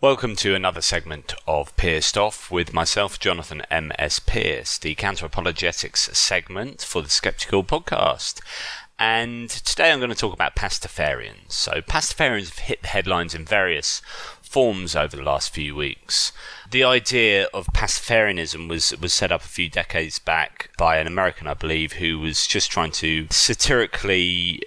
Welcome to another segment of Pearced Off with myself, Jonathan M.S. Pearce, the counter-apologetics segment for the Skepticule Podcast. And today I'm going to talk about Pastafarians. So Pastafarians have hit the headlines in various forms over the last few weeks. The idea of Pastafarianism was set up a few decades back by an American, I believe, who was just trying to satirically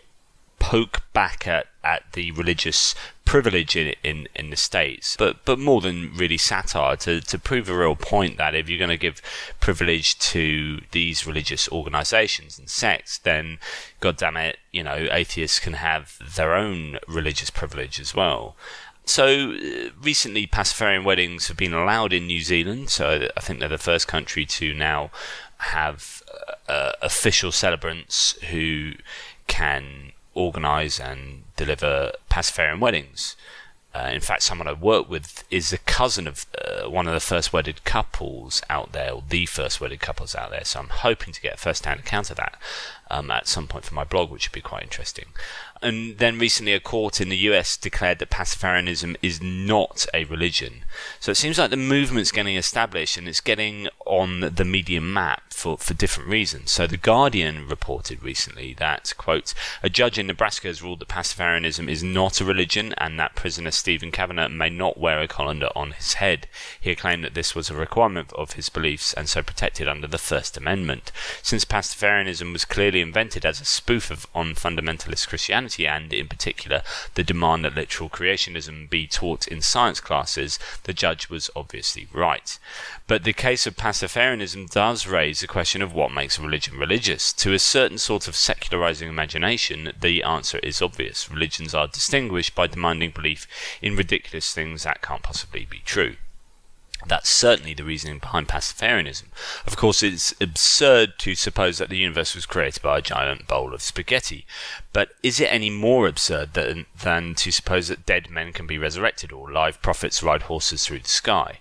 poke back at the religious privilege in the States, but more than really satire, to prove a real point that if you're going to give privilege to these religious organizations and sects, then God damn it, atheists can have their own religious privilege as well. So recently Pastafarian weddings have been allowed in New Zealand, so I think they're the first country to now have official celebrants who can organise and deliver Pastafarian weddings. In fact, someone I work with is a cousin of one of the first wedded couples out there, or the first wedded couples out there, so I'm hoping to get a first-hand account of that at some point for my blog, which would be quite interesting. And then recently a court in the US declared that Pastafarianism is not a religion. So it seems like the movement's getting established and it's getting on the media map for different reasons. So The Guardian reported recently that, quote, a judge in Nebraska has ruled that Pastafarianism is not a religion and that prisoner Stephen Kavanagh may not wear a colander on his head. He claimed that this was a requirement of his beliefs and so protected under the First Amendment. Since Pastafarianism was clearly invented as a spoof on fundamentalist Christianity, and in particular the demand that literal creationism be taught in science classes, the judge was obviously right. But the case of Pastafarianism does raise the question of what makes a religion religious. To a certain sort of secularizing imagination, the answer is obvious. Religions are distinguished by demanding belief in ridiculous things that can't possibly be true. That's certainly the reasoning behind Pastafarianism. Of course, it's absurd to suppose that the universe was created by a giant bowl of spaghetti. But is it any more absurd than to suppose that dead men can be resurrected or live prophets ride horses through the sky?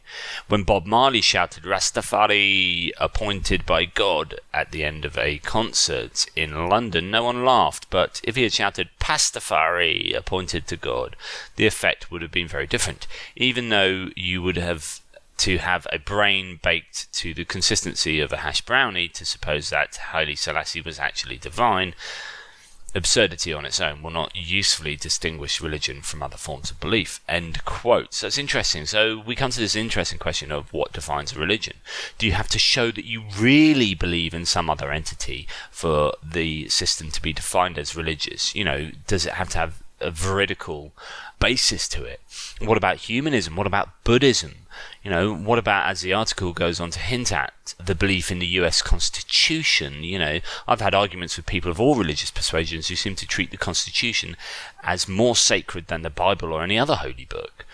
When Bob Marley shouted Rastafari appointed by God at the end of a concert in London, no one laughed. But if he had shouted Pastafari appointed to God, the effect would have been very different, even though you would have to have a brain baked to the consistency of a hash brownie to suppose that Haile Selassie was actually divine. Absurdity on its own will not usefully distinguish religion from other forms of belief. End quote. So it's interesting. So we come to this interesting question of what defines a religion. Do you have to show that you really believe in some other entity for the system to be defined as religious? Does it have to have a veridical basis to it? What about humanism? What about Buddhism? What about, as the article goes on to hint at, the belief in the US Constitution? I've had arguments with people of all religious persuasions who seem to treat the Constitution as more sacred than the Bible or any other holy book.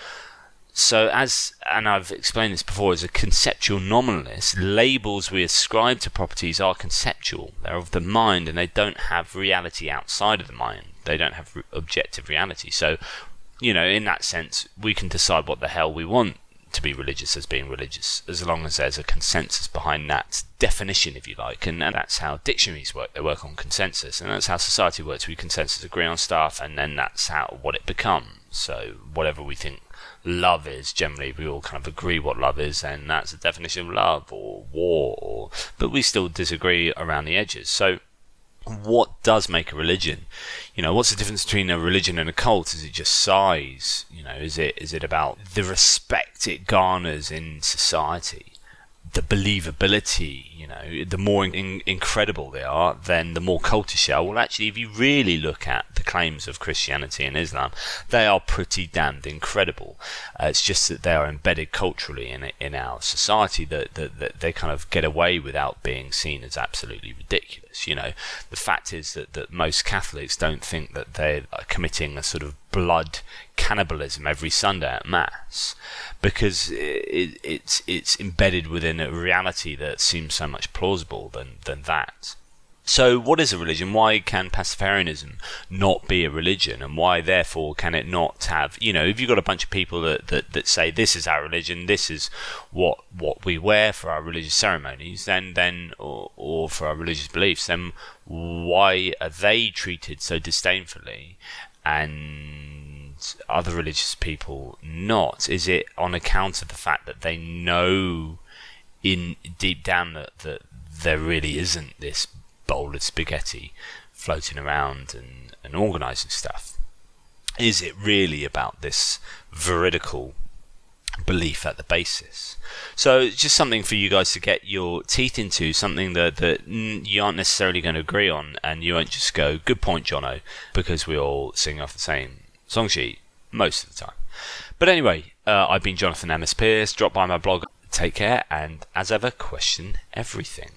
So and I've explained this before, as a conceptual nominalist, labels we ascribe to properties are conceptual. They're of the mind and they don't have reality outside of the mind. They don't have objective reality. So, in that sense, we can decide what the hell we want to be religious as being religious, as long as there's a consensus behind that definition, if you like. And that's how dictionaries work. They work on consensus, and that's how society works. We consensus agree on stuff, and then that's what it becomes. So whatever we think love is, generally we all kind of agree what love is, and that's a definition of love or war, but we still disagree around the edges. So what does make a religion? What's the difference between a religion and a cult? Is it just size? Is it about the respect it garners in society? The believability, the more incredible they are, then the more cultish they are. Well, actually, if you really look at the claims of Christianity and Islam, they are pretty damned incredible. It's just that they are embedded culturally in our society, that they kind of get away without being seen as absolutely ridiculous. The fact is that most Catholics don't think that they're committing a sort of blood cannibalism every Sunday at Mass, because it's embedded within a reality that seems so much plausible than that. So what is a religion? Why can Pastafarianism not be a religion? And why, therefore, can it not have, if you've got a bunch of people that say this is our religion, this is what we wear for our religious ceremonies, then or for our religious beliefs, then why are they treated so disdainfully and other religious people not? Is it on account of the fact that they know in deep down that there really isn't this bowl of spaghetti floating around and organising stuff? Is it really about this veridical belief at the basis? So it's just something for you guys to get your teeth into, something that you aren't necessarily going to agree on, and you won't just go, good point, Jono, because we all sing off the same song sheet most of the time. But anyway, I've been Jonathan M.S. Pearce. Drop by my blog. Take care, and as ever, question everything.